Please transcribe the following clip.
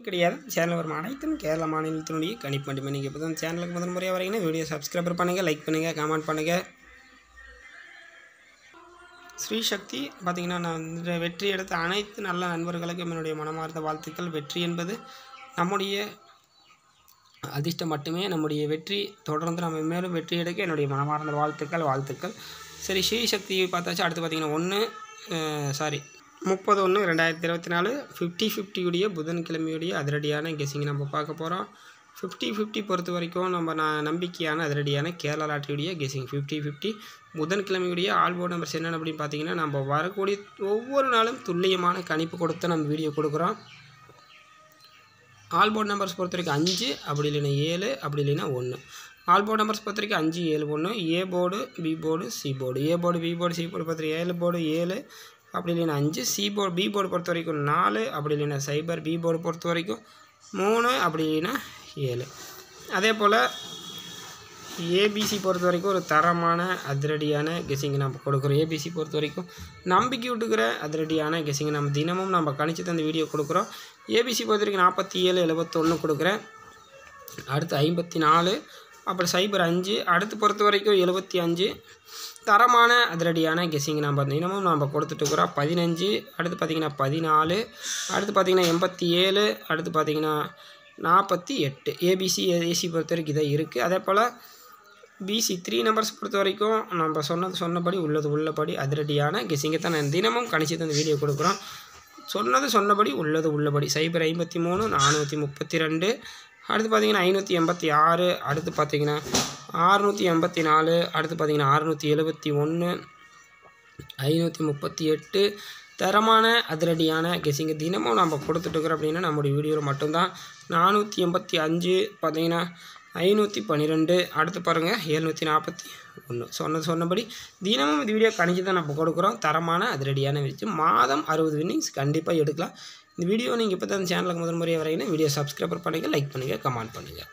கிடையாது. சேனல் வரும் அனைத்தும் கேரள மாநிலத்தினுடைய கணிப்பு மட்டுமே. நீங்கள் இப்போ தான் சேனலுக்கு முதல் முறையாக வரீங்கன்னா வீடியோ சப்ஸ்கிரைபர் பண்ணுங்கள், லைக் பண்ணுங்கள், கமெண்ட் பண்ணுங்கள். ஸ்ரீ சக்தி பார்த்திங்கன்னா, நான் இந்த வெற்றி எடுத்த அனைத்து நல்ல நண்பர்களுக்கும் என்னுடைய மனமார்ந்த வாழ்த்துக்கள். வெற்றி என்பது நம்முடைய அதிர்ஷ்டம் மட்டுமே. நம்முடைய வெற்றி தொடர்ந்து நம்ம மேலும் வெற்றி எடுக்க என்னுடைய மனமார்ந்த வாழ்த்துக்கள். சரி, ஸ்ரீ சக்தி பார்த்தாச்சு. அடுத்து பார்த்திங்கன்னா 30/1/2024 50-50 புதன்கிழமையுடைய அதிரடியான கெஸிங் நம்ம பார்க்க போகிறோம். 50-50 பொறுத்த வரைக்கும் நம்ம நம்பிக்கையான அதிரடியான கேரளா லாட்டரியுடைய கெஸிங் 50-50 புதன்கிழமையுடைய ஆல்போர்ட் நம்பர்ஸ் என்னென்னு அப்படின்னு பார்த்தீங்கன்னா, நம்ம வரக்கூடிய ஒவ்வொரு நாளும் துல்லியமான கணிப்பு கொடுத்து நம்ம வீடியோ கொடுக்குறோம். ஆல்போர்ட் நம்பர்ஸ் பொறுத்த வரைக்கும் 5, அப்படி இல்லைன்னா 7, அப்படி இல்லைன்னா 1. ஆல்போர்ட் நம்பர்ஸ் பொறுத்த வரைக்கும் 5, 7, 1. A board, B board, C board. A board, B board, C board பொறுத்த 7 போர்டு 7, அப்படி இல்லைன்னா 5. சி போர்டு, பி போர்டு பொறுத்த வரைக்கும் 4, அப்படி இல்லைன்னா 0. பி போர்டு பொறுத்த வரைக்கும் 3, அப்படி இல்லைன்னா 7. அதே போல் ஏபிசி பொறுத்த வரைக்கும் ஒரு தரமான அதிரடியான கெஸிங் நம்ம கொடுக்குறோம். ஏபிசி பொறுத்த வரைக்கும் நம்பிக்கை விட்டுக்கிற அதிரடியான கெஸிங் நம்ம தினமும் நம்ம கணிச்சு தந்த வீடியோ கொடுக்குறோம். ஏபிசி பொறுத்த வரைக்கும் 47-71 கொடுக்குறேன். அடுத்து 54, அப்புறம் 05. அடுத்து பொறுத்த வரைக்கும் 75. தரமான அதிரடியான கெஸிங் நம்ம தினமும் நம்ம கொடுத்துட்ருக்குறோம். 15, அடுத்து பார்த்திங்கன்னா 14, அடுத்து பார்த்திங்கன்னா 87, அடுத்து பார்த்திங்கன்னா 48. ஏபிசி ஏசி பொறுத்த வரைக்கும் இதை இருக்குது. அதே போல் பிசி 3 நம்பர்ஸ் பொறுத்த வரைக்கும் நம்ம சொன்னபடி உள்ளபடி அதிரடியான கெஸிங்கை தான் நான் தினமும் கணிச்சு தந்த வீடியோ கொடுக்குறோம். சொன்னபடி உள்ளபடி 053, 432, அடுத்து பார்த்திங்கன்னா 586, அடுத்து பார்த்திங்கன்னா 684, அடுத்து பார்த்திங்கன்னா 671, 538. தரமான அதிரடியான கெஸிங்கை தினமும் நம்ம கொடுத்துட்ருக்குறோம். அப்படின்னா நம்முடைய வீடியோவில் மட்டும்தான். 485 பார்த்திங்கன்னா 512, அடுத்து பாருங்கள் 741. சொன்னபடி தினமும் இந்த வீடியோ கணிச்சு தான் நம்ம கொடுக்குறோம். தரமான அதிரடியான விஷயம். மாதம் 60 வின்னிங்ஸ் கண்டிப்பாக எடுக்கலாம். இந்த வீடியோ நீங்கள் இப்போ தான் சேனலுக்கு முதல் முறையாக வரீங்கன்னா வீடியோ சப்ஸ்கிரைபர் பண்ணுங்கள், லைக் பண்ணுங்கள், கமெண்ட் பண்ணுங்கள்.